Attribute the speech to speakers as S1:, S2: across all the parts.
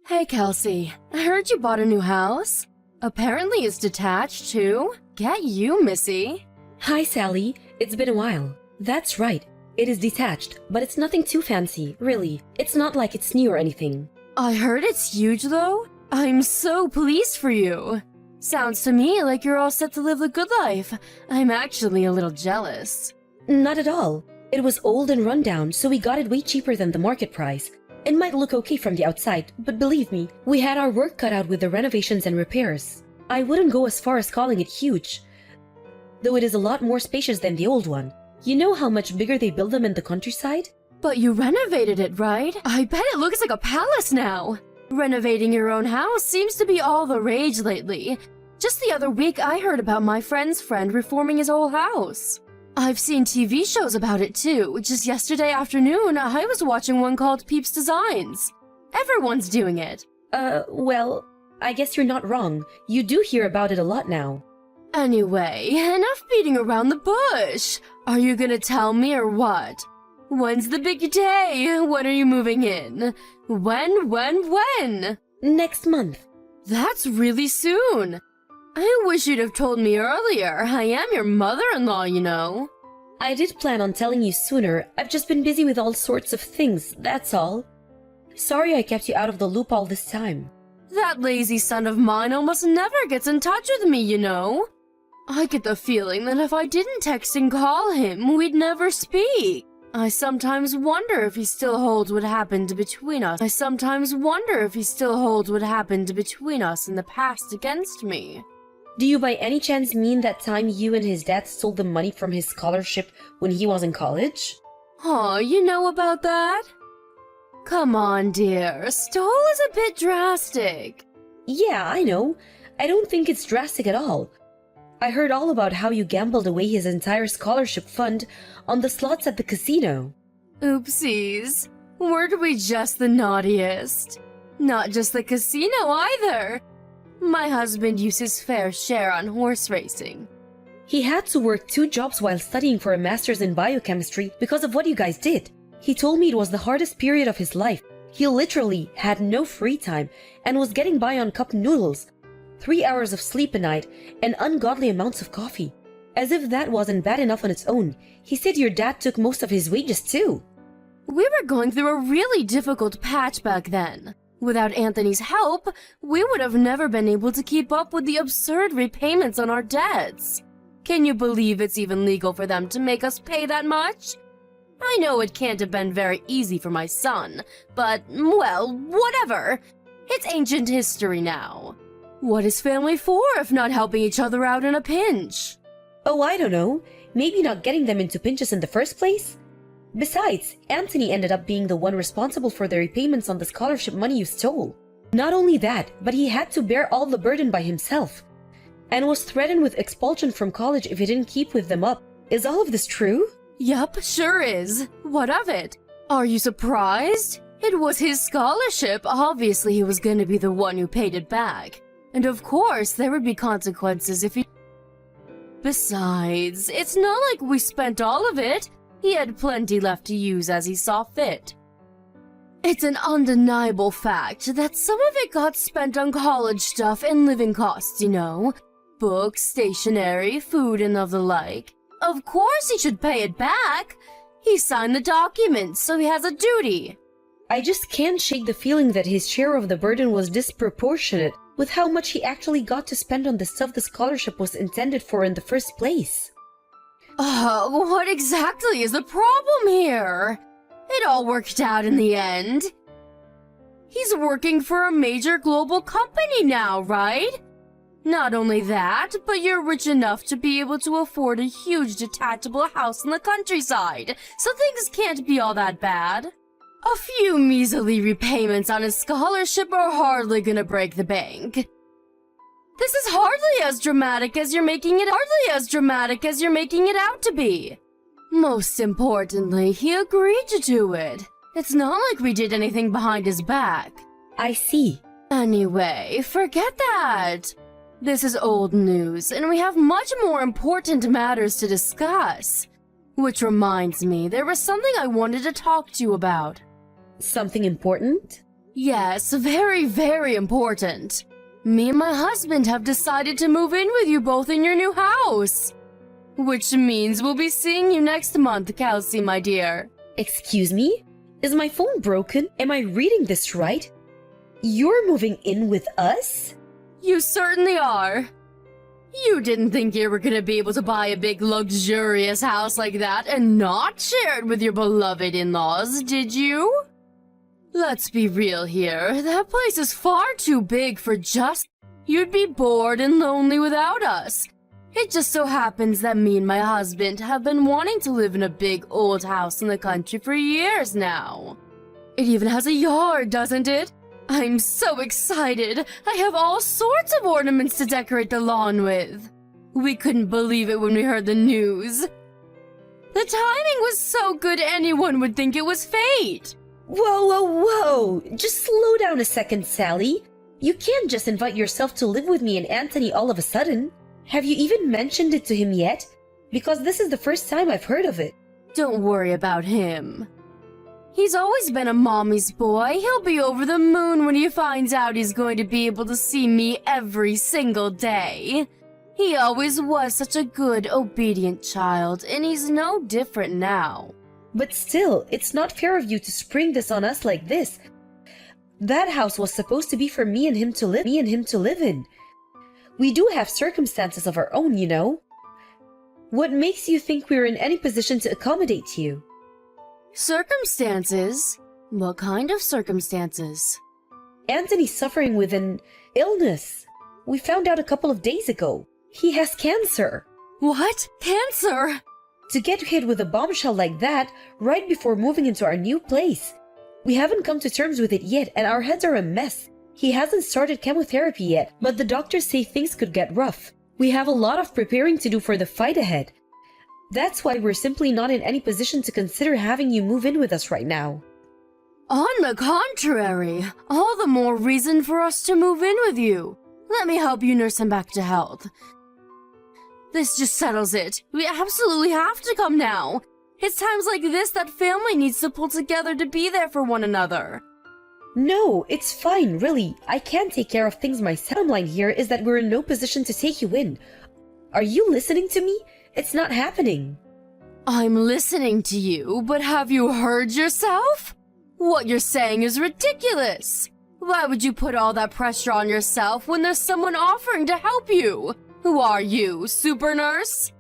S1: Hey, Kelsey. I heard you bought a new house. Apparently it's detached, too. Get you, Missy.
S2: Hi, Sally. It's been a while. That's right. It is detached, but it's nothing too fancy, really. It's not like it's new or anything.
S1: I heard it's huge, though. I'm so pleased for you. Sounds to me like you're all set to live the good life. I'm actually a little jealous.
S2: Not at all. It was old and run down, so we got it way cheaper than the market price. It might look okay from the outside, but believe me, we had our work cut out with the renovations and repairs. I wouldn't go as far as calling it huge, though it is a lot more spacious than the old one. You know how much bigger they build them in the countryside?
S1: But you renovated it, right? I bet it looks like a palace now. Renovating your own house seems to be all the rage lately. Just the other week, I heard about my friend's friend reforming his whole house. I've seen TV shows about it too. Just yesterday afternoon, I was watching one called Peeps Designs. Everyone's doing it.
S2: Well, I guess you're not wrong. You do hear about it a lot now.
S1: Anyway, enough beating around the bush. Are you gonna tell me or what? When's the big day? When are you moving in? When?
S2: Next month.
S1: That's really soon. I wish you'd have told me earlier. I am your mother-in-law, you know.
S2: I did plan on telling you sooner. I've just been busy with all sorts of things, that's all. Sorry I kept you out of the loop all this time.
S1: That lazy son of mine almost never gets in touch with me, you know. I get the feeling that if I didn't text and call him, we'd never speak. I sometimes wonder if he still holds what happened between us. in the past against me.
S2: Do you by any chance mean that time you and his dad stole the money from his scholarship when he was in college?
S1: Oh, you know about that? Come on, dear. Stole is a bit drastic.
S2: Yeah, I know. I don't think it's drastic at all. I heard all about how you gambled away his entire scholarship fund on the slots at the casino.
S1: Oopsies. Weren't we just the naughtiest? Not just the casino either. My husband used his fair share on horse racing.
S2: He had to work 2 jobs while studying for a master's in biochemistry because of what you guys did. He told me it was the hardest period of his life. He literally had no free time and was getting by on cup noodles, 3 hours of sleep a night, and ungodly amounts of coffee. As if that wasn't bad enough on its own, he said your dad took most of his wages too.
S1: We were going through a really difficult patch back then. Without Anthony's help, we would have never been able to keep up with the absurd repayments on our debts. Can you believe it's even legal for them to make us pay that much? I know it can't have been very easy for my son, but, well, whatever. It's ancient history now. What is family for if not helping each other out in a pinch?
S2: Oh, I don't know. Maybe not getting them into pinches in the first place? Besides, Anthony ended up being the one responsible for the repayments on the scholarship money you stole. Not only that, but he had to bear all the burden by himself, and was threatened with expulsion from college if he didn't keep with them up. Is all of this true?
S1: Yup, sure is. What of it? Are you surprised? It was his scholarship. Obviously, he was going to be the one who paid it back. And of course, there would be consequences if he... Besides, it's not like we spent all of it. He had plenty left to use as he saw fit. It's an undeniable fact that some of it got spent on college stuff and living costs, you know. Books, stationery, food, and of the like. Of course he should pay it back. He signed the documents, so he has a duty.
S2: I just can't shake the feeling that his share of the burden was disproportionate with how much he actually got to spend on the stuff the scholarship was intended for in the first place.
S1: What exactly is the problem here? It all worked out in the end. He's working for a major global company now, right? Not only that, but you're rich enough to be able to afford a huge detachable house in the countryside, so things can't be all that bad. A few measly repayments on his scholarship are hardly gonna break the bank. This is hardly as dramatic as you're making it out to be. Most importantly, he agreed to do it. It's not like we did anything behind his back.
S2: I see.
S1: Anyway, forget that. This is old news, and we have much more important matters to discuss. Which reminds me, there was something I wanted to talk to you about.
S2: Something important?
S1: Yes, very, very important. Me and my husband have decided to move in with you both in your new house. Which means we'll be seeing you next month, Kelsey, my dear.
S2: Excuse me? Is my phone broken? Am I reading this right? You're moving in with us?
S1: You certainly are. You didn't think you were gonna be able to buy a big luxurious house like that and not share it with your beloved in-laws, did you? Let's be real here. That place is far too big for just... You'd be bored and lonely without us. It just so happens that me and my husband have been wanting to live in a big old house in the country for years now. It even has a yard, doesn't it? I'm so excited. I have all sorts of ornaments to decorate the lawn with. We couldn't believe it when we heard the news. The timing was so good anyone would think it was fate.
S2: Whoa, whoa, whoa! Just slow down a second, Sally. You can't just invite yourself to live with me and Anthony all of a sudden. Have you even mentioned it to him yet? Because this is the first time I've heard of it.
S1: Don't worry about him. He's always been a mommy's boy. He'll be over the moon when he finds out he's going to be able to see me every single day. He always was such a good, obedient child, and he's no different now.
S2: But still, it's not fair of you to spring this on us like this. That house was supposed to be for me and him to live in. We do have circumstances of our own, you know. What makes you think we're in any position to accommodate you?
S1: Circumstances? What kind of circumstances?
S2: Anthony's suffering with an illness. We found out a couple of days ago. He has cancer.
S1: What? Cancer?
S2: To get hit with a bombshell like that right before moving into our new place. We haven't come to terms with it yet and our heads are a mess. He hasn't started chemotherapy yet, but the doctors say things could get rough. We have a lot of preparing to do for the fight ahead. That's why we're simply not in any position to consider having you move in with us right now.
S1: On the contrary, all the more reason for us to move in with you. Let me help you nurse him back to health. This just settles it. We absolutely have to come now. It's times like this that family needs to pull together to be there for one another.
S2: No, it's fine, really. I can take care of things myself. The bottom line here is that we're in no position to take you in. Are you listening to me? It's not happening.
S1: I'm listening to you, but have you heard yourself? What you're saying is ridiculous. Why would you put all that pressure on yourself when there's someone offering to help you? Who are you, super nurse?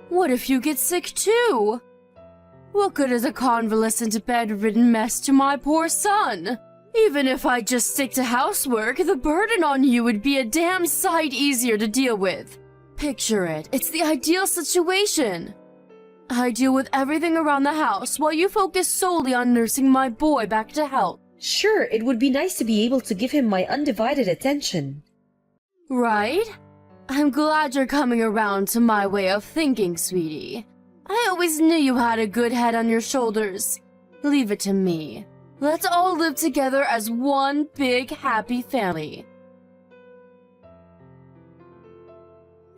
S1: What if you get sick too? What good is a convalescent bedridden mess to my poor son? Even if I just stick to housework, the burden on you would be a damn sight easier to deal with. Picture it. It's the ideal situation. I deal with everything around the house while you focus solely on nursing my boy back to health.
S2: Sure, it would be nice to be able to give him my undivided attention.
S1: Right? I'm glad you're coming around to my way of thinking, sweetie. I always knew you had a good head on your shoulders. Leave it to me. Let's all live together as one big happy family.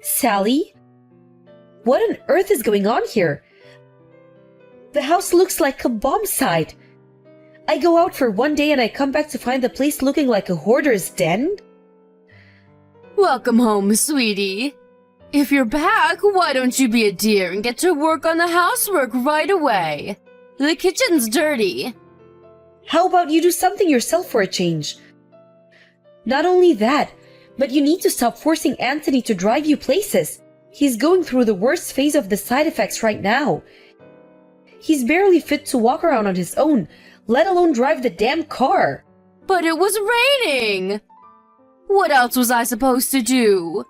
S2: Sally? What on earth is going on here? The house looks like a bomb site. I go out for one day and I come back to find the place looking like a hoarder's den?
S1: Welcome home, sweetie. If you're back, why don't you be a dear and get to work on the housework right away? The kitchen's dirty.
S2: How about you do something yourself for a change? Not only that, but you need to stop forcing Anthony to drive you places. He's going through the worst phase of the side effects right now. He's barely fit to walk around on his own, let alone drive the damn car.
S1: But it was raining. What else was I supposed to do?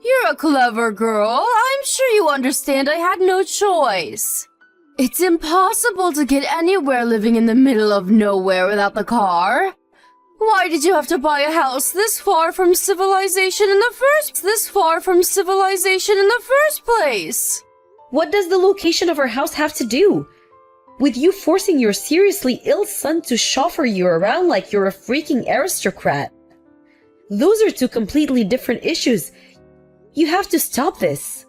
S1: You're a clever girl. I'm sure you understand I had no choice. It's impossible to get anywhere living in the middle of nowhere without the car. Why did you have to buy a house this far from civilization in the first place?
S2: What does the location of our house have to do with you forcing your seriously ill son to chauffeur you around like you're a freaking aristocrat? Those are two completely different issues. You have to stop this.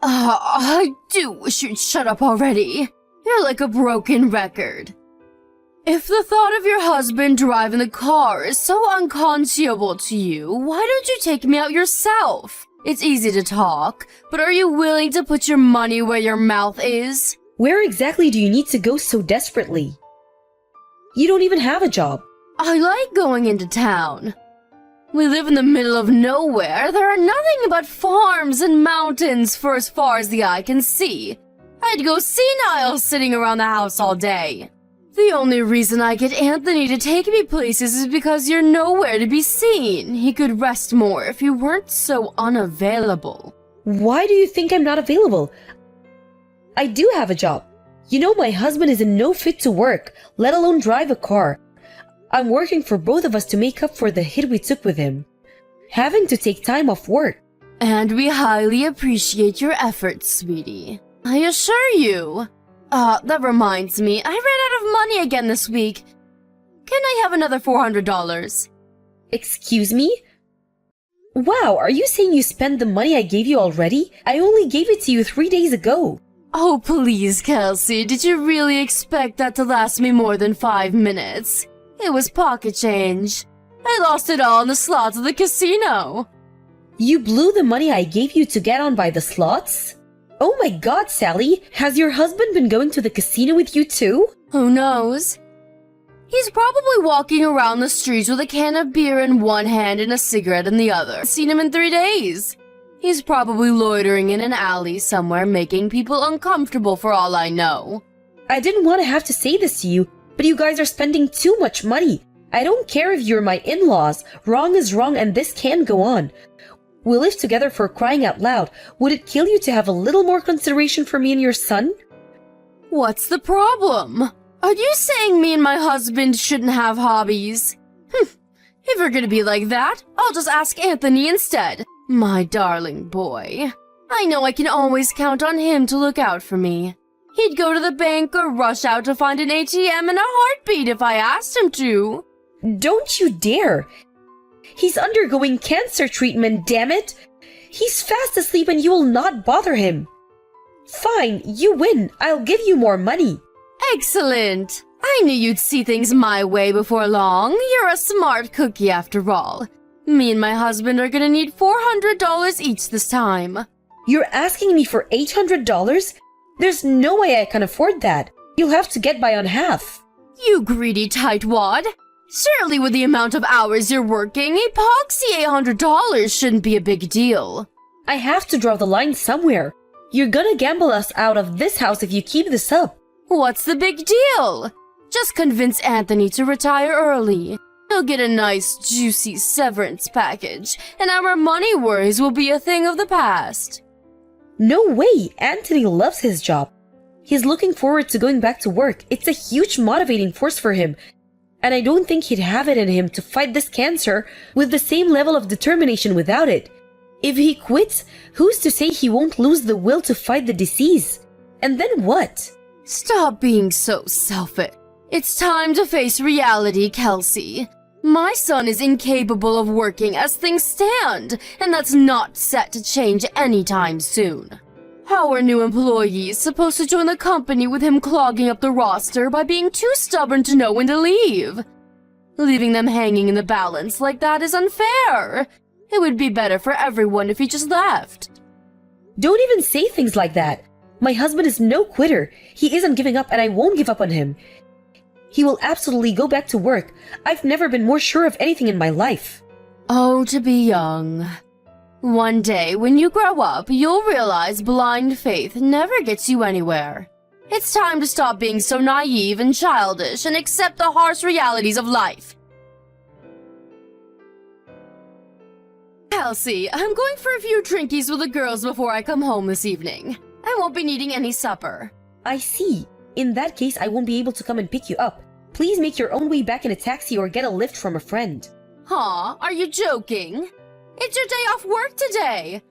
S1: I do wish you'd shut up already. You're like a broken record. If the thought of your husband driving the car is so unconscionable to you, why don't you take me out yourself? It's easy to talk, but are you willing to put your money where your mouth is?
S2: Where exactly do you need to go so desperately? You don't even have a job.
S1: I like going into town. We live in the middle of nowhere. There are nothing but farms and mountains for as far as the eye can see. I'd go senile sitting around the house all day. The only reason I get Anthony to take me places is because you're nowhere to be seen. He could rest more if you weren't so unavailable.
S2: Why do you think I'm not available? I do have a job. You know, my husband is in no fit to work, let alone drive a car. I'm working for both of us to make up for the hit we took with him. Having to take time off work.
S1: And we highly appreciate your efforts, sweetie. I assure you. That reminds me, I ran out of money again this week. Can I have another $400?
S2: Excuse me? Wow, are you saying you spent the money I gave you already? I only gave it to you 3 days ago.
S1: Oh, please, Kelsey, did you really expect that to last me more than 5 minutes? It was pocket change. I lost it all in the slots of the casino.
S2: You blew the money I gave you to get on by the slots? Oh my god, Sally, has your husband been going to the casino with you too?
S1: Who knows? He's probably walking around the streets with a can of beer in one hand and a cigarette in the other. I've seen him in 3 days. He's probably loitering in an alley somewhere, making people uncomfortable for all I know.
S2: I didn't want to have to say this to you, but you guys are spending too much money. I don't care if you're my in-laws. Wrong is wrong and this can't go on. We live together, for crying out loud. Would it kill you to have a little more consideration for me and your son?
S1: What's the problem? Are you saying me and my husband shouldn't have hobbies? If you're gonna be like that, I'll just ask Anthony instead. My darling boy. I know I can always count on him to look out for me. He'd go to the bank or rush out to find an ATM in a heartbeat if I asked him to.
S2: Don't you dare! He's undergoing cancer treatment, damn it! He's fast asleep and you will not bother him. Fine, you win. I'll give you more money.
S1: Excellent! I knew you'd see things my way before long. You're a smart cookie after all. Me and my husband are gonna need $400 each this time.
S2: You're asking me for $800? There's no way I can afford that. You'll have to get by on half.
S1: You greedy tightwad! Surely with the amount of hours you're working, epoxy $800 shouldn't be a big deal.
S2: I have to draw the line somewhere. You're gonna gamble us out of this house if you keep this up.
S1: What's the big deal? Just convince Anthony to retire early. He'll get a nice, juicy severance package, and our money worries will be a thing of the past.
S2: No way! Anthony loves his job. He's looking forward to going back to work. It's a huge motivating force for him. And I don't think he'd have it in him to fight this cancer with the same level of determination without it. If he quits, who's to say he won't lose the will to fight the disease? And then what?
S1: Stop being so selfish. It's time to face reality, Kelsey. My son is incapable of working as things stand, and that's not set to change anytime soon. How are new employees supposed to join the company with him clogging up the roster by being too stubborn to know when to leave? Leaving them hanging in the balance like that is unfair. It would be better for everyone if he just left.
S2: Don't even say things like that. My husband is no quitter. He isn't giving up and I won't give up on him. He will absolutely go back to work. I've never been more sure of anything in my life.
S1: Oh, to be young. One day, when you grow up, you'll realize blind faith never gets you anywhere. It's time to stop being so naive and childish and accept the harsh realities of life. Kelsey, I'm going for a few drinkies with the girls before I come home this evening. I won't be needing any supper.
S2: I see. In that case, I won't be able to come and pick you up. Please make your own way back in a taxi or get a lift from a friend.
S1: Huh? Are you joking? It's your day off work today.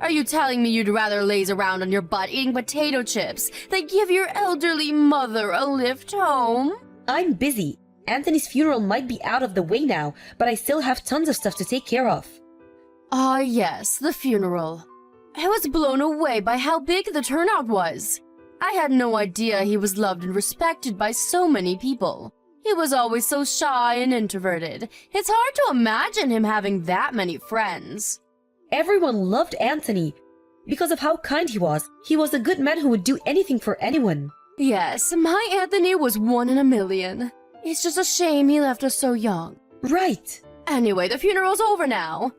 S1: Are you telling me you'd rather laze around on your butt eating potato chips than give your elderly mother a lift home?
S2: I'm busy. Anthony's funeral might be out of the way now, but I still have tons of stuff to take care of.
S1: Ah, yes, the funeral. I was blown away by how big the turnout was. I had no idea he was loved and respected by so many people. He was always so shy and introverted. It's hard to imagine him having that many friends.
S2: Everyone loved Anthony because of how kind he was. He was a good man who would do anything for anyone.
S1: Yes, my Anthony was 1 in a million. It's just a shame he left us so young.
S2: Right.
S1: Anyway, the funeral's over now.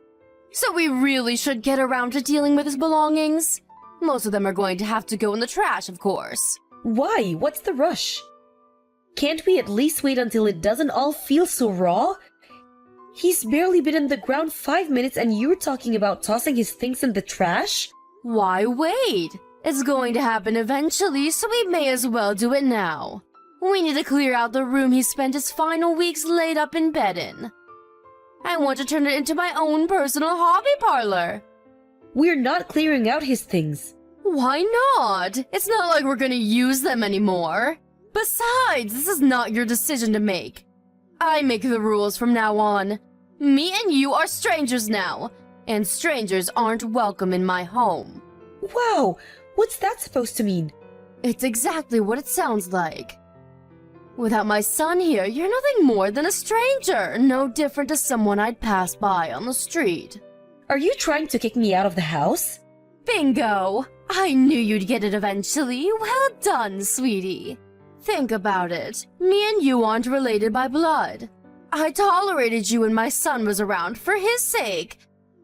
S1: So we really should get around to dealing with his belongings. Most of them are going to have to go in the trash, of course.
S2: Why? What's the rush? Can't we at least wait until it doesn't all feel so raw? He's barely been in the ground 5 minutes and you're talking about tossing his things in the trash?
S1: Why wait? It's going to happen eventually, so we may as well do it now. We need to clear out the room he spent his final weeks laid up in bed in. I want to turn it into my own personal hobby parlor.
S2: We're not clearing out his things.
S1: Why not? It's not like we're gonna use them anymore. Besides, this is not your decision to make. I make the rules from now on. Me and you are strangers now, and strangers aren't welcome in my home.
S2: Wow, what's that supposed to mean?
S1: It's exactly what it sounds like. Without my son here, you're nothing more than a stranger, no different to someone I'd pass by on the street.
S2: Are you trying to kick me out of the house?
S1: Bingo! I knew you'd get it eventually. Well done, sweetie. Think about it. Me and you aren't related by blood. I tolerated you when my son was around for his sake,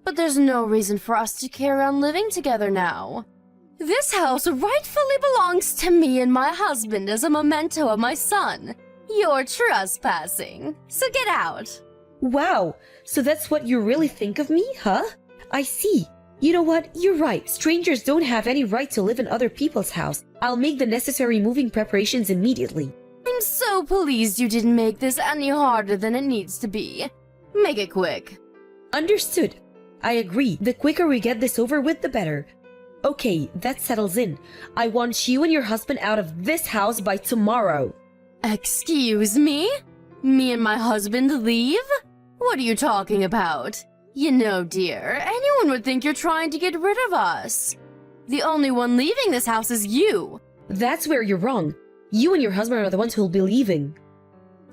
S1: but there's no reason for us to carry on living together now. This house rightfully belongs to me and my husband as a memento of my son. You're trespassing, so get out.
S2: Wow, so that's what you really think of me, huh? I see. You know what? You're right. Strangers don't have any right to live in other people's house. I'll make the necessary moving preparations immediately.
S1: I'm so pleased you didn't make this any harder than it needs to be. Make it quick.
S2: Understood. I agree. The quicker we get this over with, the better. Okay, that settles in. I want you and your husband out of this house by tomorrow.
S1: Excuse me? Me and my husband leave? What are you talking about? You know, dear, anyone would think you're trying to get rid of us. The only one leaving this house is you.
S2: That's where you're wrong. You and your husband are the ones who'll be leaving.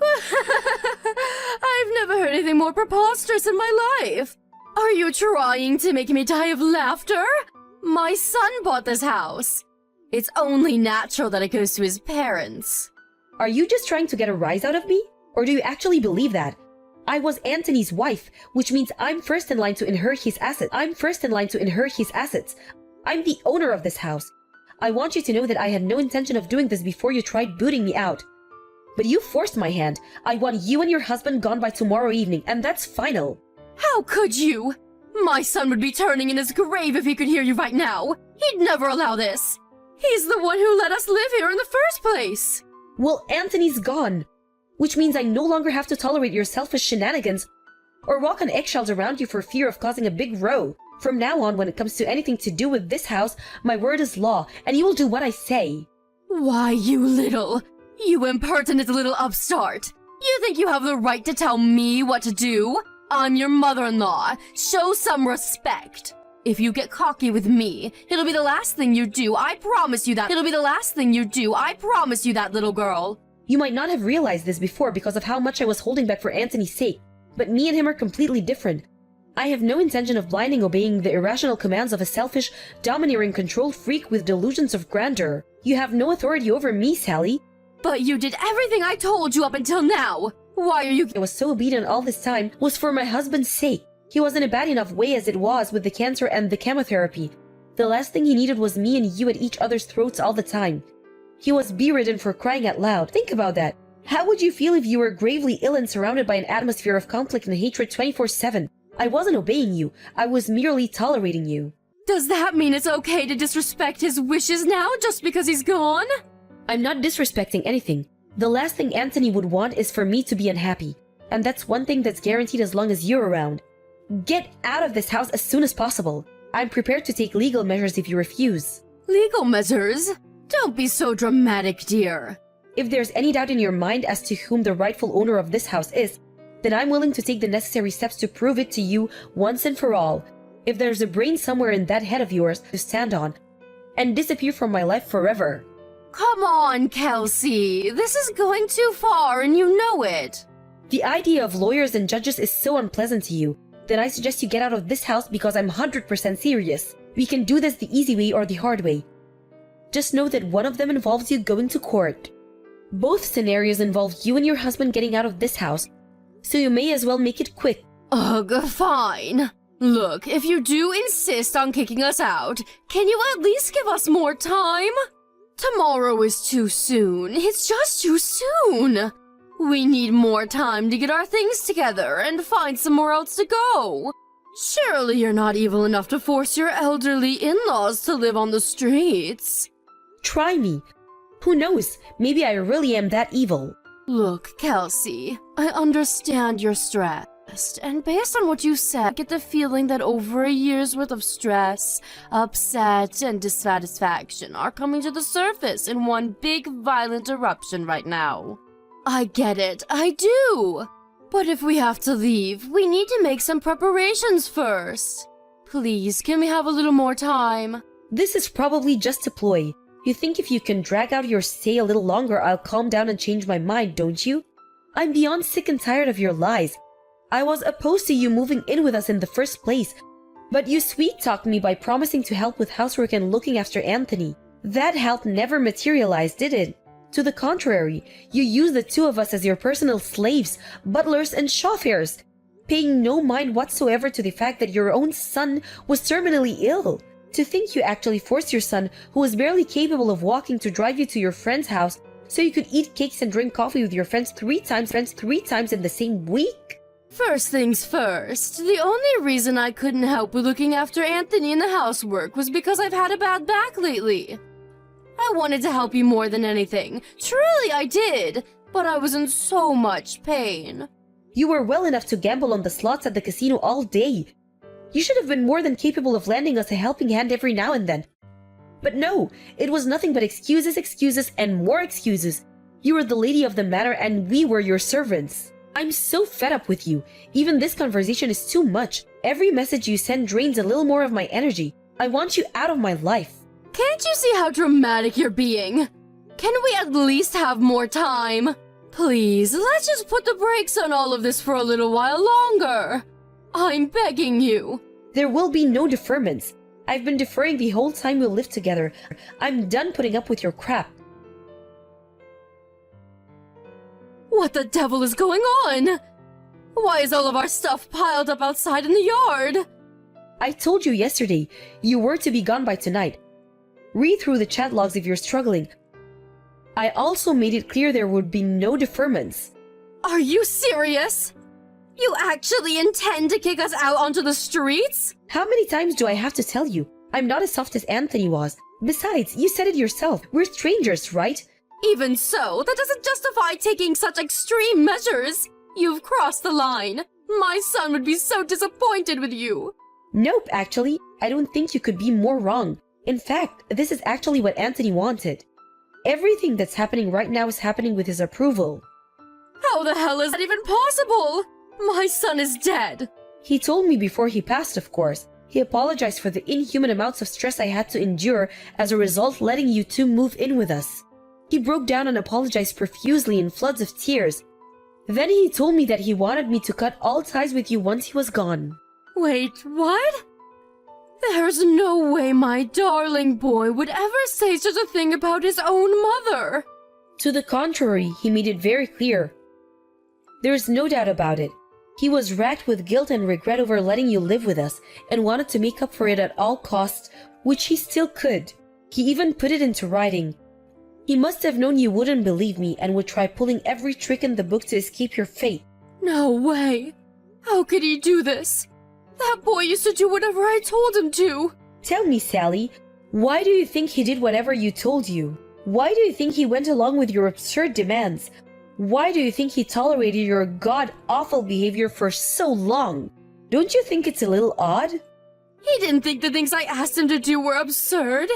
S1: I've never heard anything more preposterous in my life. Are you trying to make me die of laughter? My son bought this house. It's only natural that it goes to his parents.
S2: Are you just trying to get a rise out of me? Or do you actually believe that? I was Anthony's wife, which means I'm first in line to inherit his assets. I'm the owner of this house. I want you to know that I had no intention of doing this before you tried booting me out. But you forced my hand. I want you and your husband gone by tomorrow evening, and that's final.
S1: How could you? My son would be turning in his grave if he could hear you right now. He'd never allow this. He's the one who let us live here in the first place.
S2: Well, Anthony's gone, which means I no longer have to tolerate your selfish shenanigans or walk on eggshells around you for fear of causing a big row. From now on, when it comes to anything to do with this house, my word is law, and you will do what I say.
S1: Why, you impertinent little upstart. You think you have the right to tell me what to do? I'm your mother-in-law. Show some respect. If you get cocky with me, it'll be the last thing you do. I promise you that. It'll be the last thing you do. I promise you that, little girl.
S2: You might not have realized this before because of how much I was holding back for Anthony's sake, but me and him are completely different. I have no intention of blindly obeying the irrational commands of a selfish, domineering control freak with delusions of grandeur. You have no authority over me, Sally.
S1: But you did everything I told you up until now. Why are you—
S2: I was so obedient all this time was for my husband's sake. He was in a bad enough way as it was with the cancer and the chemotherapy. The last thing he needed was me and you at each other's throats all the time. He was bedridden, for crying out loud. Think about that. How would you feel if you were gravely ill and surrounded by an atmosphere of conflict and hatred 24/7? I wasn't obeying you. I was merely tolerating you.
S1: Does that mean it's okay to disrespect his wishes now just because he's gone?
S2: I'm not disrespecting anything. The last thing Anthony would want is for me to be unhappy. And that's one thing that's guaranteed as long as you're around. Get out of this house as soon as possible. I'm prepared to take legal measures if you refuse.
S1: Legal measures? Don't be so dramatic, dear.
S2: If there's any doubt in your mind as to whom the rightful owner of this house is, then I'm willing to take the necessary steps to prove it to you once and for all. If there's a brain somewhere in that head of yours to stand on and disappear from my life forever.
S1: Come on, Kelsey. This is going too far and you know it.
S2: The idea of lawyers and judges is so unpleasant to you that I suggest you get out of this house because I'm 100% serious. We can do this the easy way or the hard way. Just know that one of them involves you going to court. Both scenarios involve you and your husband getting out of this house, so you may as well make it quick.
S1: Ugh, fine. Look, if you do insist on kicking us out, can you at least give us more time? Tomorrow is too soon. It's just too soon. We need more time to get our things together and find somewhere else to go. Surely you're not evil enough to force your elderly in-laws to live on the streets.
S2: Try me. Who knows? Maybe I really am that evil.
S1: Look, Kelsey, I understand you're stressed, and based on what you said, I get the feeling that over a year's worth of stress, upset, and dissatisfaction are coming to the surface in one big violent eruption right now. I get it, I do. But if we have to leave, we need to make some preparations first. Please, can we have a little more time?
S2: This is probably just a ploy. You think if you can drag out your stay a little longer, I'll calm down and change my mind, don't you? I'm beyond sick and tired of your lies. I was opposed to you moving in with us in the first place, but you sweet-talked me by promising to help with housework and looking after Anthony. That help never materialized, did it? To the contrary, you used the two of us as your personal slaves, butlers, and chauffeurs, paying no mind whatsoever to the fact that your own son was terminally ill. To think you actually forced your son, who was barely capable of walking, to drive you to your friend's house so you could eat cakes and drink coffee with your friends three times in the same week?
S1: First things first, the only reason I couldn't help with looking after Anthony in the housework was because I've had a bad back lately. I wanted to help you more than anything. Truly I did, but I was in so much pain.
S2: You were well enough to gamble on the slots at the casino all day. You should have been more than capable of lending us a helping hand every now and then. But no, it was nothing but excuses, and more excuses. You were the lady of the manor and we were your servants. I'm so fed up with you. Even this conversation is too much. Every message you send drains a little more of my energy. I want you out of my life.
S1: Can't you see how dramatic you're being? Can we at least have more time? Please, let's just put the brakes on all of this for a little while longer. I'm begging you.
S2: There will be no deferments. I've been deferring the whole time we'll live together. I'm done putting up with your crap.
S1: What the devil is going on? Why is all of our stuff piled up outside in the yard?
S2: I told you yesterday, you were to be gone by tonight. Read through the chat logs if you're struggling. I also made it clear there would be no deferments.
S1: Are you serious? You actually intend to kick us out onto the streets?
S2: How many times do I have to tell you? I'm not as soft as Anthony was. Besides, you said it yourself. We're strangers, right?
S1: Even so, that doesn't justify taking such extreme measures. You've crossed the line. My son would be so disappointed with you.
S2: Nope, actually. I don't think you could be more wrong. In fact, this is actually what Anthony wanted. Everything that's happening right now is happening with his approval.
S1: How the hell is that even possible? My son is dead.
S2: He told me before he passed, of course. He apologized for the inhuman amounts of stress I had to endure as a result letting you two move in with us. He broke down and apologized profusely in floods of tears. Then he told me that he wanted me to cut all ties with you once he was gone.
S1: Wait, what? There's no way my darling boy would ever say such a thing about his own mother.
S2: To the contrary, he made it very clear. There's no doubt about it. He was racked with guilt and regret over letting you live with us and wanted to make up for it at all costs, which he still could. He even put it into writing. He must have known you wouldn't believe me and would try pulling every trick in the book to escape your fate.
S1: No way. How could he do this? That boy used to do whatever I told him to.
S2: Tell me, Sally, why do you think he did whatever you told you? Why do you think he went along with your absurd demands? Why do you think he tolerated your god-awful behavior for so long? Don't you think it's a little odd?
S1: He didn't think the things I asked him to do were absurd.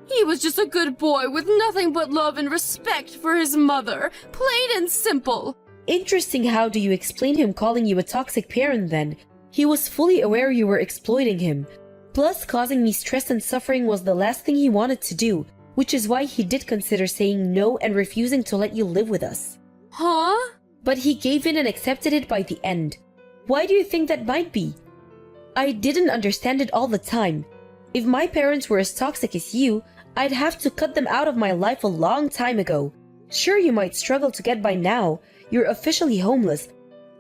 S1: He was just a good boy with nothing but love and respect for his mother, plain and simple.
S2: Interesting. How do you explain him calling you a toxic parent then? He was fully aware you were exploiting him. Plus, causing me stress and suffering was the last thing he wanted to do. which is why he did consider saying no and refusing to let you live with us.
S1: Huh?
S2: But he gave in and accepted it by the end. Why do you think that might be? I didn't understand it all the time. If my parents were as toxic as you, I'd have to cut them out of my life a long time ago. Sure, you might struggle to get by now. You're officially homeless.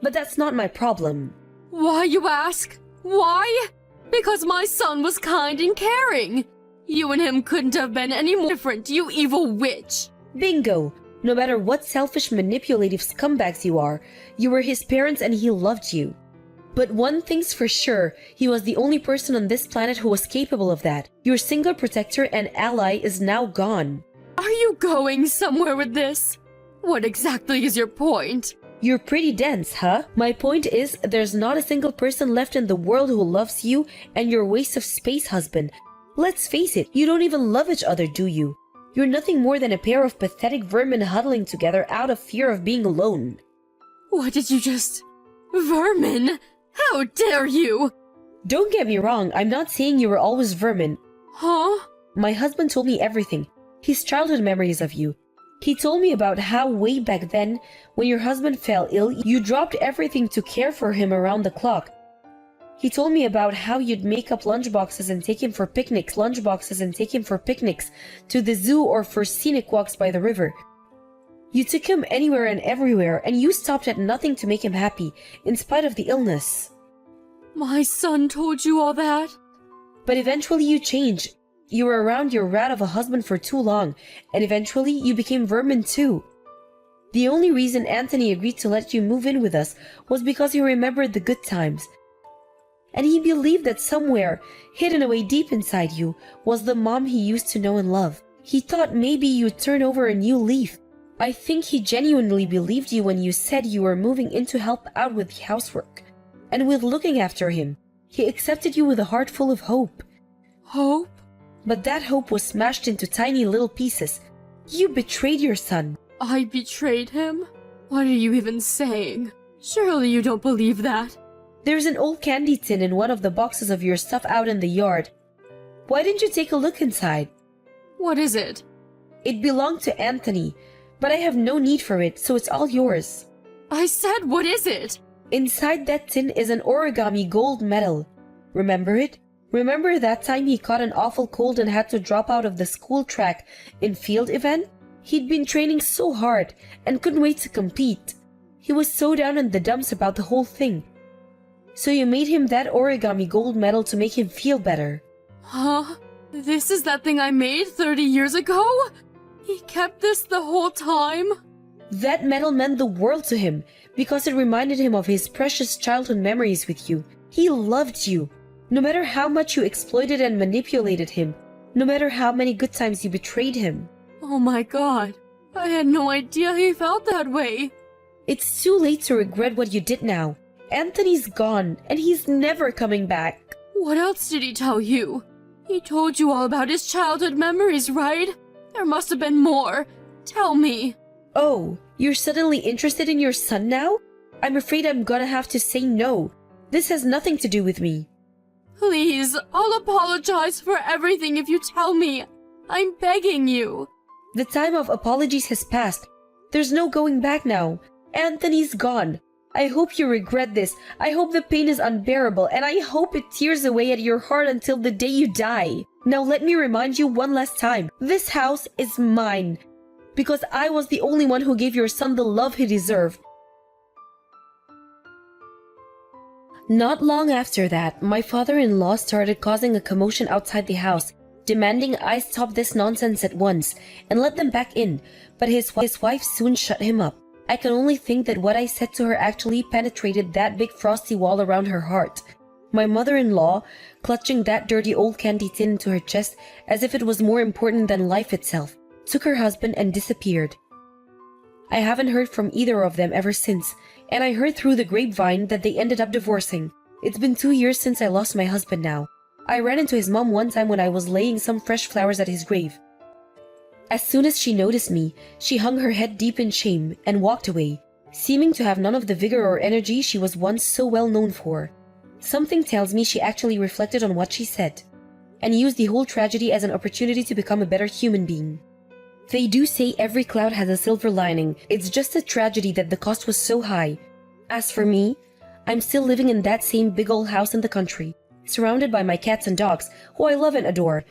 S2: But that's not my problem.
S1: Why, you ask? Why? Because my son was kind and caring. You and him couldn't have been any more different, you evil witch.
S2: Bingo! No matter what selfish, manipulative scumbags you are, you were his parents and he loved you. But one thing's for sure, he was the only person on this planet who was capable of that. Your single protector and ally is now gone.
S1: Are you going somewhere with this? What exactly is your point?
S2: You're pretty dense, huh? My point is, there's not a single person left in the world who loves you and your waste of space husband. Let's face it, you don't even love each other, do you? You're nothing more than a pair of pathetic vermin huddling together out of fear of being alone.
S1: What did you just... Vermin? How dare you?
S2: Don't get me wrong, I'm not saying you were always vermin.
S1: Huh?
S2: My husband told me everything. His childhood memories of you. He told me about how way back then, when your husband fell ill, you dropped everything to care for him around the clock. He told me about how you'd make up lunchboxes and take him for picnics, to the zoo or for scenic walks by the river. You took him anywhere and everywhere, and you stopped at nothing to make him happy, in spite of the illness.
S1: My son told you all that?
S2: But eventually you changed. You were around your rat of a husband for too long, and eventually you became vermin too. The only reason Anthony agreed to let you move in with us was because he remembered the good times. And he believed that somewhere, hidden away deep inside you, was the mom he used to know and love. He thought maybe you'd turn over a new leaf. I think he genuinely believed you when you said you were moving in to help out with the housework. And with looking after him, he accepted you with a heart full of hope.
S1: Hope?
S2: But that hope was smashed into tiny little pieces. You betrayed your son.
S1: I betrayed him? What are you even saying? Surely you don't believe that.
S2: There's an old candy tin in one of the boxes of your stuff out in the yard. Why didn't you take a look inside?
S1: What is it?
S2: It belonged to Anthony, but I have no need for it, so it's all yours.
S1: I said, what is it?
S2: Inside that tin is an origami gold medal. Remember it? Remember that time he caught an awful cold and had to drop out of the school track in field event? He'd been training so hard and couldn't wait to compete. He was so down in the dumps about the whole thing. So you made him that origami gold medal to make him feel better.
S1: Huh? This is that thing I made 30 years ago? He kept this the whole time?
S2: That medal meant the world to him because it reminded him of his precious childhood memories with you. He loved you. No matter how much you exploited and manipulated him, no matter how many good times you betrayed him.
S1: Oh my god, I had no idea he felt that way.
S2: It's too late to regret what you did now. Anthony's gone, and he's never coming back.
S1: What else did he tell you? He told you all about his childhood memories, right? There must have been more. Tell me.
S2: Oh, you're suddenly interested in your son now? I'm afraid I'm gonna have to say no. This has nothing to do with me.
S1: Please, I'll apologize for everything if you tell me. I'm begging you.
S2: The time of apologies has passed. There's no going back now. Anthony's gone. I hope you regret this. I hope the pain is unbearable, and I hope it tears away at your heart until the day you die. Now let me remind you one last time. This house is mine. Because I was the only one who gave your son the love he deserved. Not long after that, my father-in-law started causing a commotion outside the house, demanding I stop this nonsense at once and let them back in, but his wife soon shut him up. I can only think that what I said to her actually penetrated that big frosty wall around her heart. My mother-in-law, clutching that dirty old candy tin into her chest as if it was more important than life itself, took her husband and disappeared. I haven't heard from either of them ever since, and I heard through the grapevine that they ended up divorcing. It's been 2 years since I lost my husband now. I ran into his mom one time when I was laying some fresh flowers at his grave. As soon as she noticed me, she hung her head deep in shame and walked away, seeming to have none of the vigor or energy she was once so well known for. Something tells me she actually reflected on what she said. and used the whole tragedy as an opportunity to become a better human being. They do say every cloud has a silver lining. It's just a tragedy that the cost was so high. As for me, I'm still living in that same big old house in the country, surrounded by my cats and dogs, who I love and adore.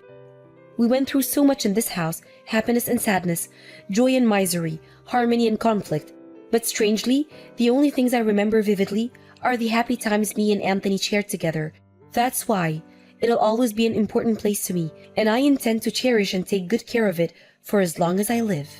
S2: We went through so much in this house, happiness and sadness, joy and misery, harmony and conflict. But strangely, the only things I remember vividly are the happy times me and Anthony shared together. That's why it'll always be an important place to me, and I intend to cherish and take good care of it for as long as I live.